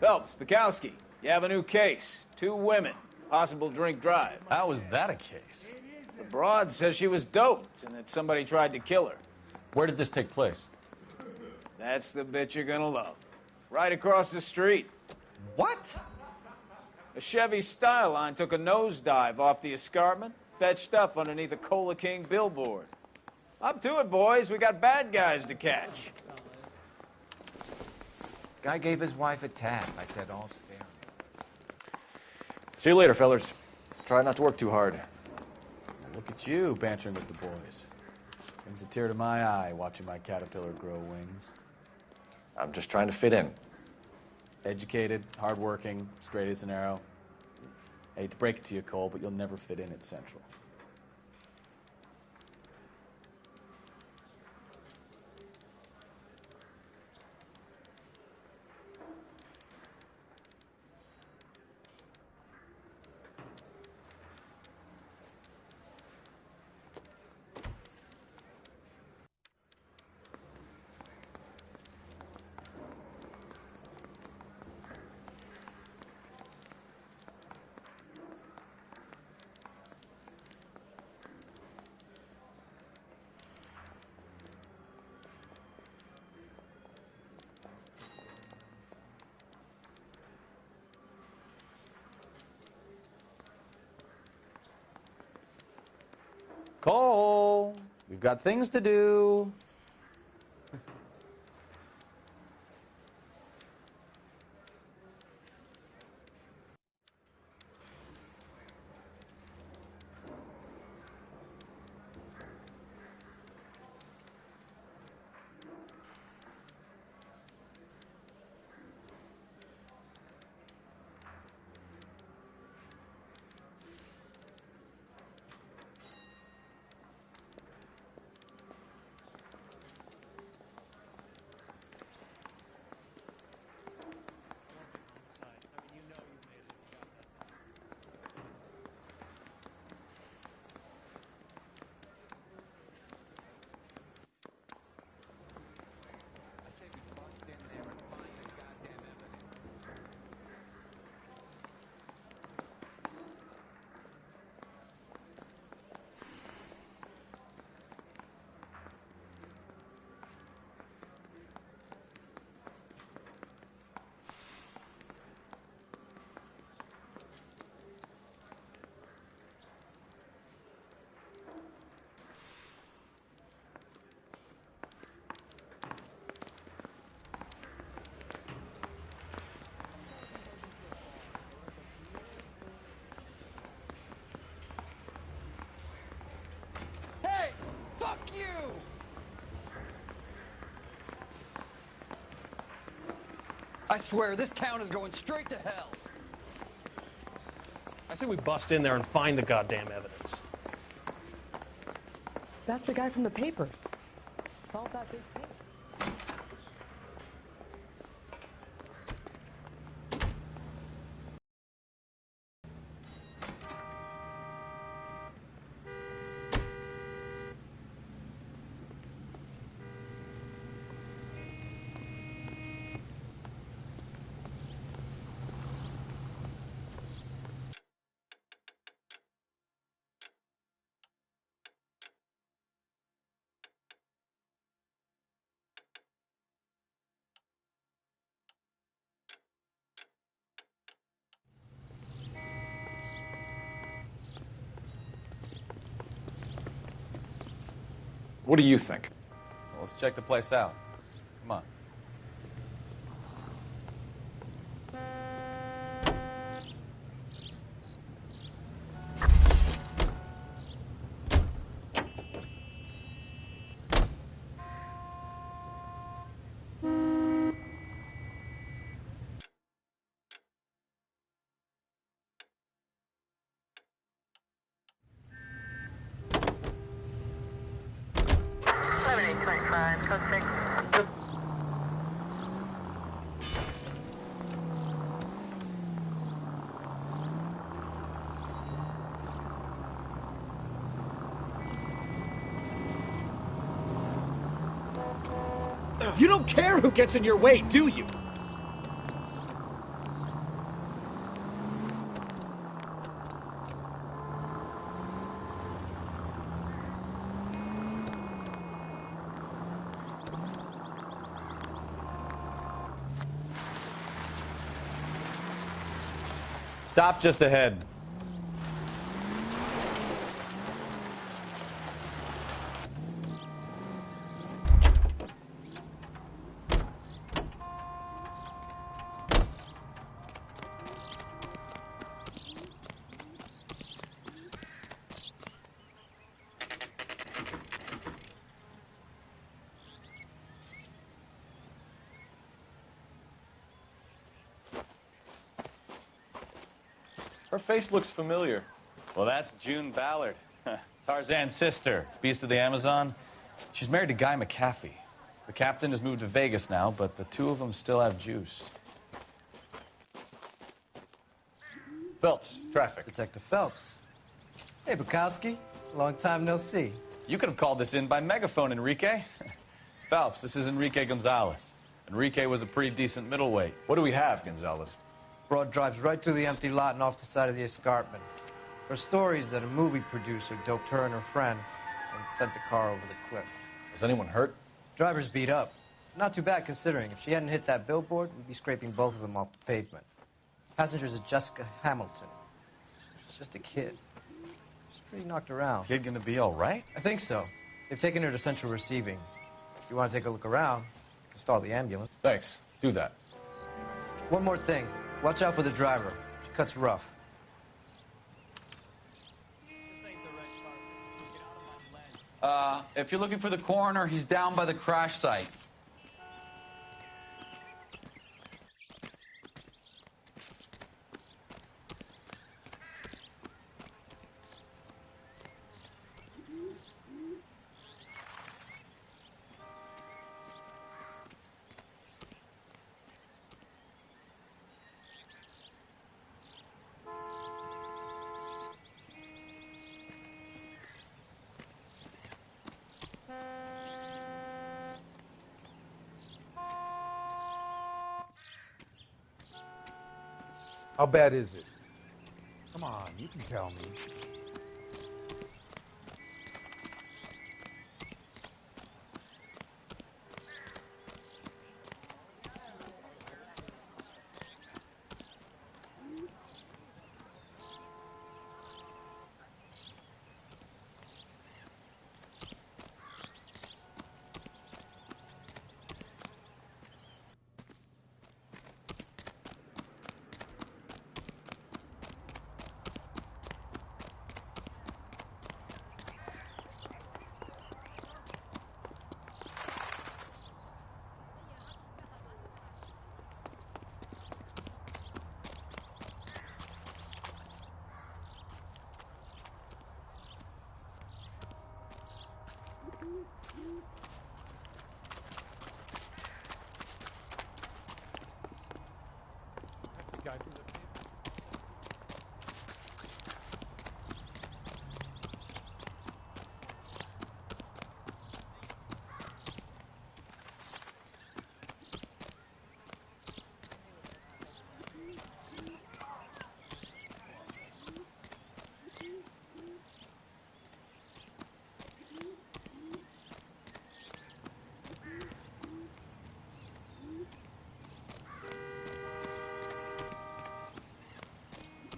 Phelps, Bukowski, you have a new case. 2 women, possible drink drive. How is that a case? The broad says she was doped and that somebody tried to kill her. Where did this take place? That's the bit you're gonna love. Right across the street. What? A Chevy Styline took a nosedive off the escarpment, fetched up underneath a Cola King billboard. Up to it, boys. We got bad guys to catch. Guy gave his wife a tap. I said, all's fair. See you later, fellas. Try not to work too hard. Look at you bantering with the boys. Brings a tear to my eye watching my caterpillar grow wings. I'm just trying to fit in. Educated, hardworking, straight as an arrow. I hate to break it to you, Cole, but you'll never fit in at Central. Cole, we've got things to do. I swear, this town is going straight to hell. I say we bust in there and find the goddamn evidence. That's the guy from the papers. Solve that big case. What do you think? Well, let's check the place out. Come on. You don't care who gets in your way, do you? Stop just ahead. Her face looks familiar. Well, that's June Ballard, Tarzan's sister, Beast of the Amazon. She's married to Guy McAfee. The captain has moved to Vegas now, but the two of them still have juice. Phelps, traffic. Detective Phelps. Hey, Bukowski. Long time no see. You could have called this in by megaphone, Enrique. Phelps, this is Enrique Gonzalez. Enrique was a pretty decent middleweight. What do we have, Gonzalez? Broad drives right through the empty lot and off the side of the escarpment. Her story is that a movie producer doped her and her friend and sent the car over the cliff. Was anyone hurt? Driver's beat up. Not too bad considering. If she hadn't hit that billboard, we'd be scraping both of them off the pavement. Passenger's a Jessica Hamilton. She's just a kid. She's pretty knocked around. Kid gonna be all right? I think so. They've taken her to central receiving. If you want to take a look around, you can stall the ambulance. Thanks. Do that. One more thing. Watch out for the driver. She cuts rough. If you're looking for the coroner, he's down by the crash site. How bad is it? Come on, you can tell me.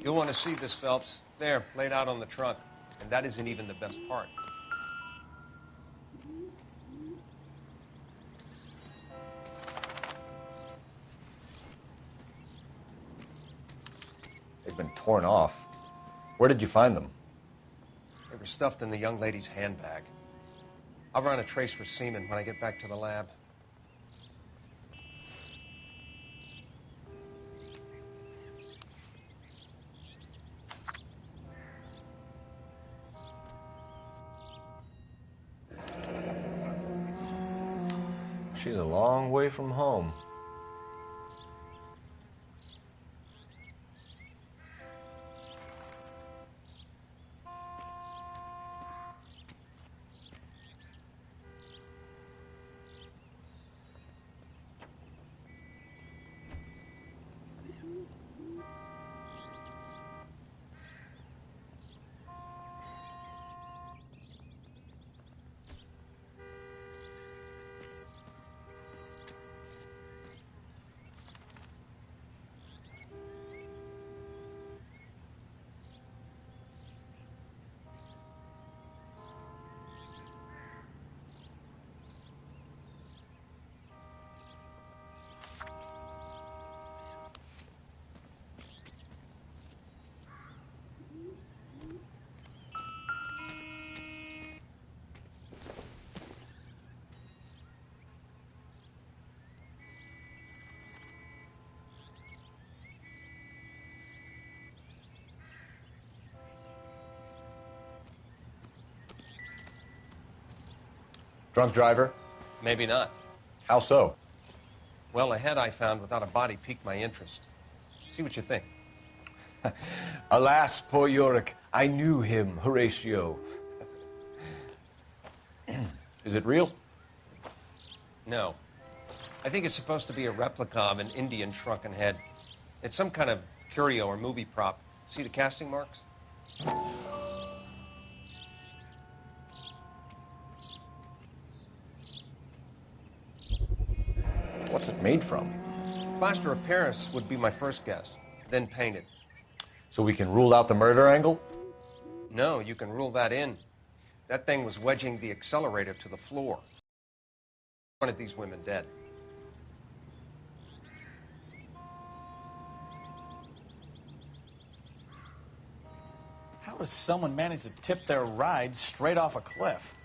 You'll want to see this, Phelps. There, laid out on the trunk. And that isn't even the best part. They've been torn off. Where did you find them? They were stuffed in the young lady's handbag. I'll run a trace for semen when I get back to the lab. She's a long way from home. Drunk driver? Maybe not. How so? Well, a head I found without a body piqued my interest. See what you think. Alas, poor Yorick. I knew him, Horatio. Is it real? No. I think it's supposed to be a replica of an Indian shrunken head. It's some kind of curio or movie prop. See the casting marks? What's it made from? Plaster of Paris would be my first guess, then painted. So we can rule out the murder angle? No, you can rule that in. That thing was wedging the accelerator to the floor. Wanted these women dead. How does someone manage to tip their ride straight off a cliff?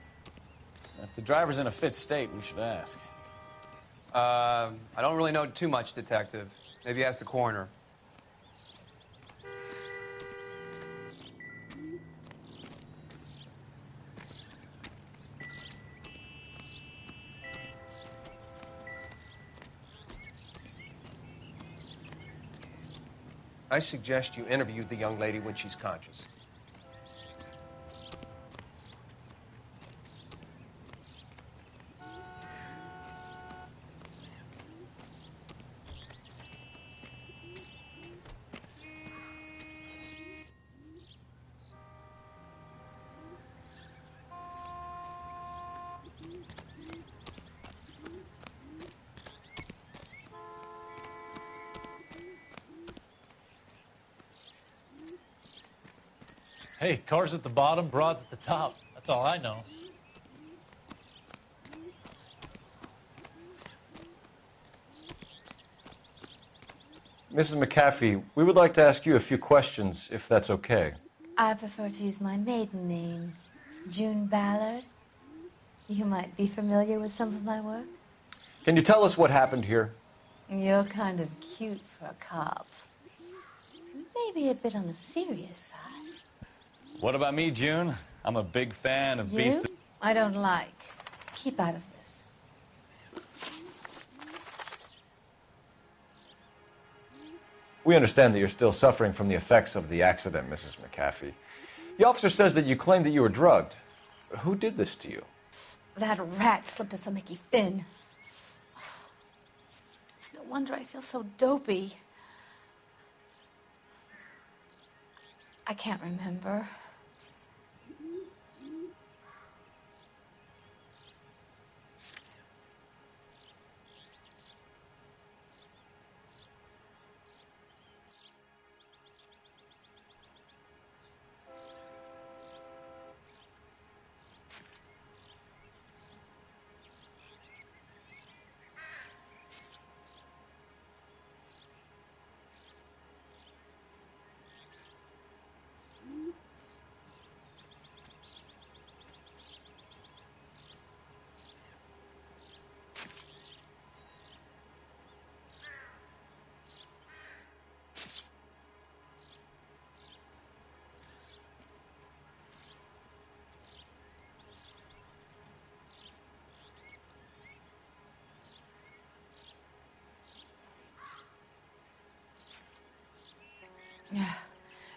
If the driver's in a fit state, we should ask. I don't really know too much, Detective. Maybe ask the coroner. I suggest you interview the young lady when she's conscious. Hey, cars at the bottom, broads at the top. That's all I know. Mrs. McAfee, we would like to ask you a few questions, if that's okay. I prefer to use my maiden name, June Ballard. You might be familiar with some of my work. Can you tell us what happened here? You're kind of cute for a cop. Maybe a bit on the serious side. What about me, June? I'm a big fan of You? Beast. I don't like. Keep out of this. We understand that you're still suffering from the effects of the accident, Mrs. McAfee. The officer says that you claimed that you were drugged. Who did this to you? That rat slipped us a Mickey Finn. It's no wonder I feel so dopey. I can't remember.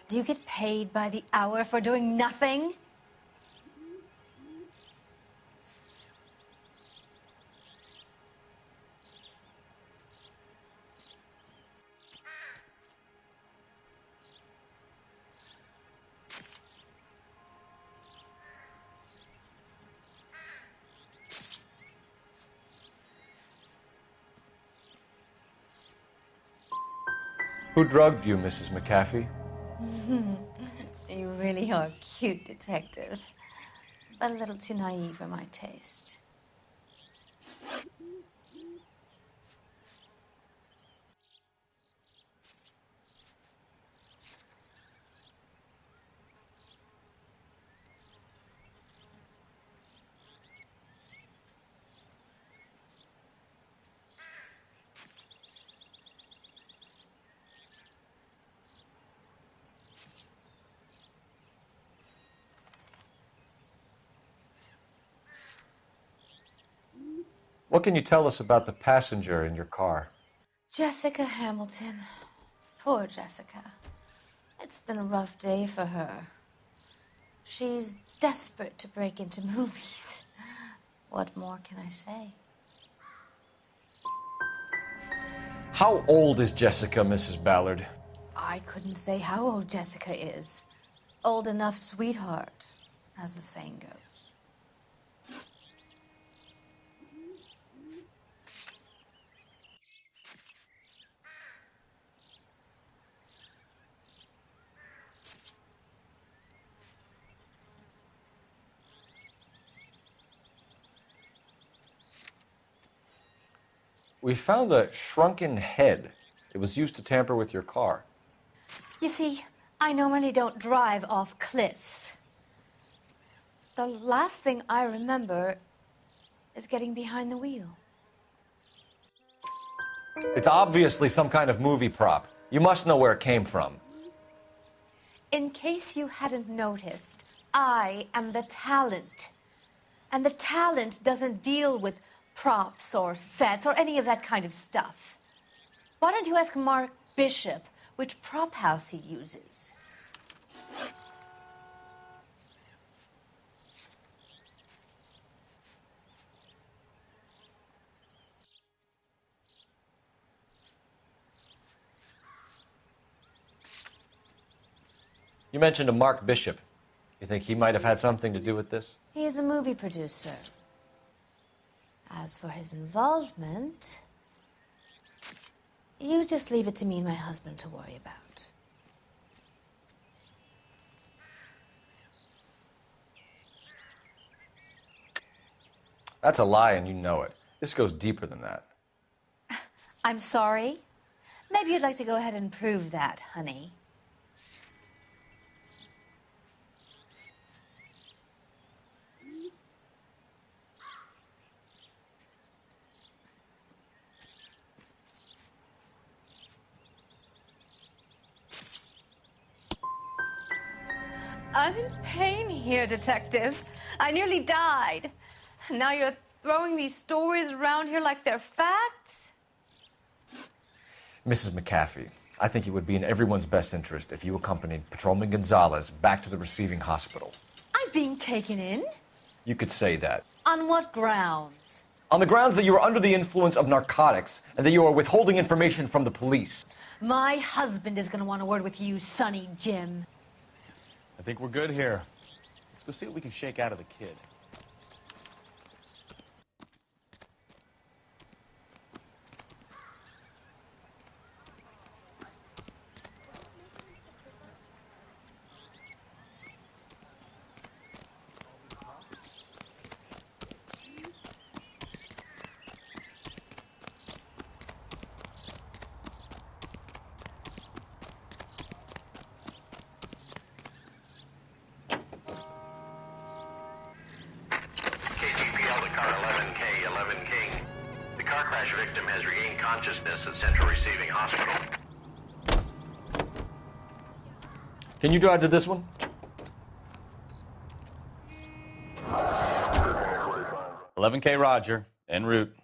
Do you get paid by the hour for doing nothing? Who drugged you, Mrs. McAfee? You really are a cute detective, but a little too naive for my taste. What can you tell us about the passenger in your car? Jessica Hamilton. Poor Jessica. It's been a rough day for her. She's desperate to break into movies. What more can I say? How old is Jessica, Mrs. Ballard? I couldn't say how old Jessica is. Old enough, sweetheart, as the saying goes. We found a shrunken head. It was used to tamper with your car. You see, I normally don't drive off cliffs. The last thing I remember is getting behind the wheel. It's obviously some kind of movie prop. You must know where it came from. In case you hadn't noticed, I am the talent. And the talent doesn't deal with props or sets or any of that kind of stuff. Why don't you ask Mark Bishop which prop house he uses? You mentioned a Mark Bishop. You think he might have had something to do with this? He is a movie producer. As for his involvement, you just leave it to me and my husband to worry about. That's a lie, and you know it. This goes deeper than that. I'm sorry. Maybe you'd like to go ahead and prove that, honey. I'm in pain here, Detective. I nearly died. Now you're throwing these stories around here like they're facts? Mrs. McAfee, I think it would be in everyone's best interest if you accompanied Patrolman Gonzalez back to the receiving hospital. I'm being taken in? You could say that. On what grounds? On the grounds that you are under the influence of narcotics and that you are withholding information from the police. My husband is going to want a word with you, Sonny Jim. I think we're good here. Let's go see what we can shake out of the kid. KTPL to car 11K, 11 King. The car crash victim has regained consciousness at Central Receiving Hospital. Can you drive to this one? $11K Roger, en route.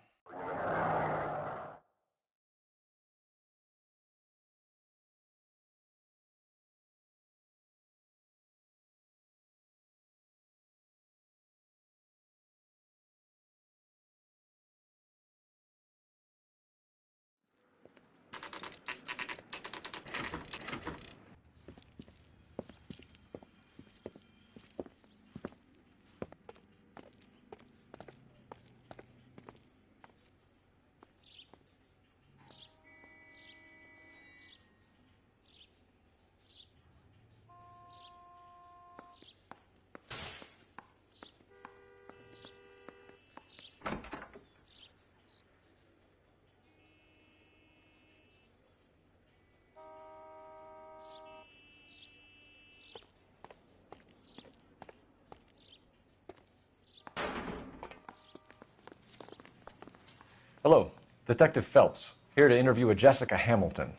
Hello, Detective Phelps, here to interview a Jessica Hamilton.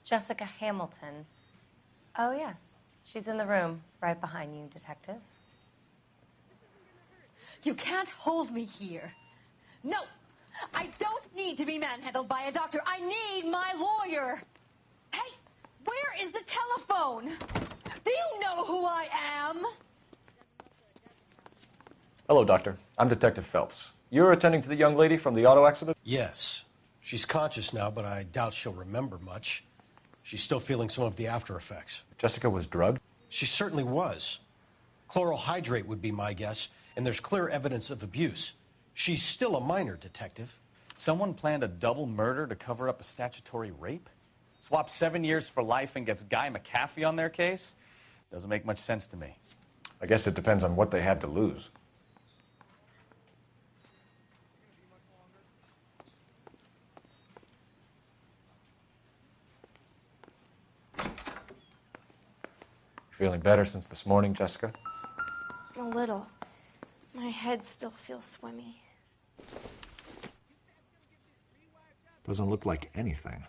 Jessica Hamilton. Oh, yes. She's in the room right behind you, Detective. You can't hold me here. No! I don't need to be manhandled by a doctor. I need my lawyer. Hey, where is the telephone? Do you know who I am? Hello, Doctor. I'm Detective Phelps. You're attending to the young lady from the auto accident? Yes. She's conscious now, but I doubt she'll remember much. She's still feeling some of the after effects. Jessica was drugged? She certainly was. Chloral hydrate would be my guess, and there's clear evidence of abuse. She's still a minor, Detective. Someone planned a double murder to cover up a statutory rape? Swap 7 years for life and gets Guy McAfee on their case? Doesn't make much sense to me. I guess it depends on what they had to lose. Feeling better since this morning, Jessica? A little. My head still feels swimmy. Doesn't look like anything.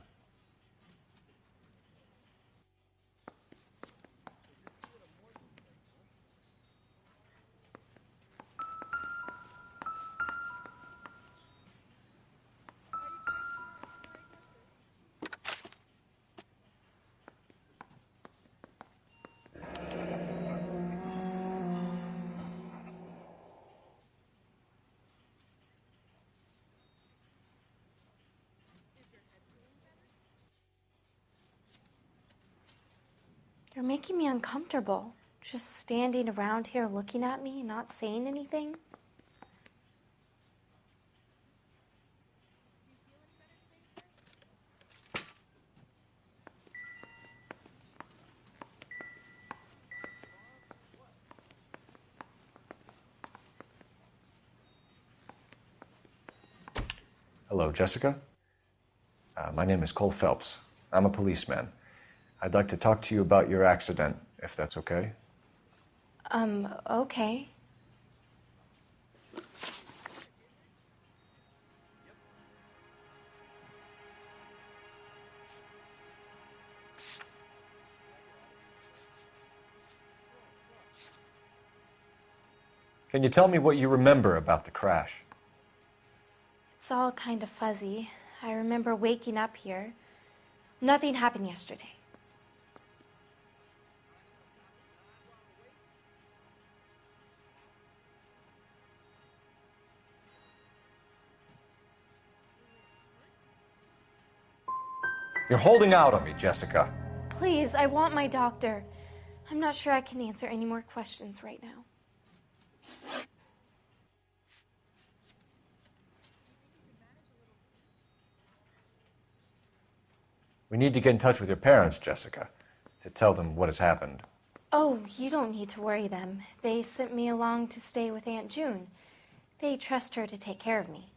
You're making me uncomfortable. Just standing around here looking at me and not saying anything. Hello, Jessica. My name is Cole Phelps. I'm a policeman. I'd like to talk to you about your accident, if that's okay. Okay. Can you tell me what you remember about the crash? It's all kind of fuzzy. I remember waking up here. Nothing happened yesterday. You're holding out on me, Jessica. Please, I want my doctor. I'm not sure I can answer any more questions right now. We need to get in touch with your parents, Jessica, to tell them what has happened. Oh, you don't need to worry them. They sent me along to stay with Aunt June. They trust her to take care of me.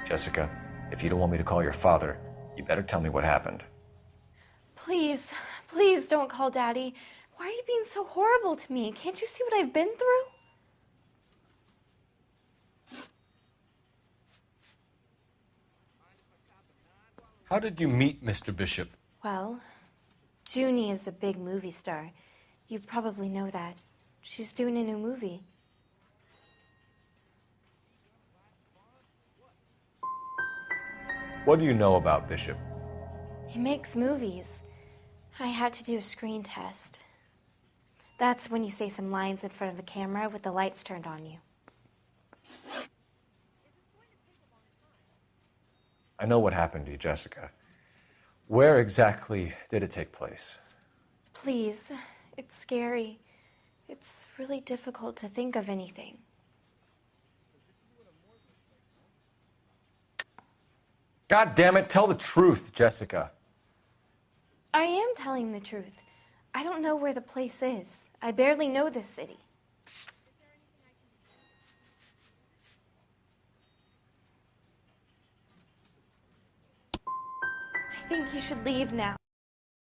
Jessica, if you don't want me to call your father, you better tell me what happened. Please, please don't call Daddy. Why are you being so horrible to me? Can't you see what I've been through? How did you meet Mr. Bishop? Well, Junie is a big movie star. You probably know that. She's doing a new movie. What do you know about Bishop? He makes movies. I had to do a screen test. That's when you say some lines in front of a camera with the lights turned on you. I know what happened to you, Jessica. Where exactly did it take place? Please, it's scary. It's really difficult to think of anything. God damn it, tell the truth, Jessica. I am telling the truth. I don't know where the place is. I barely know this city. I think you should leave now.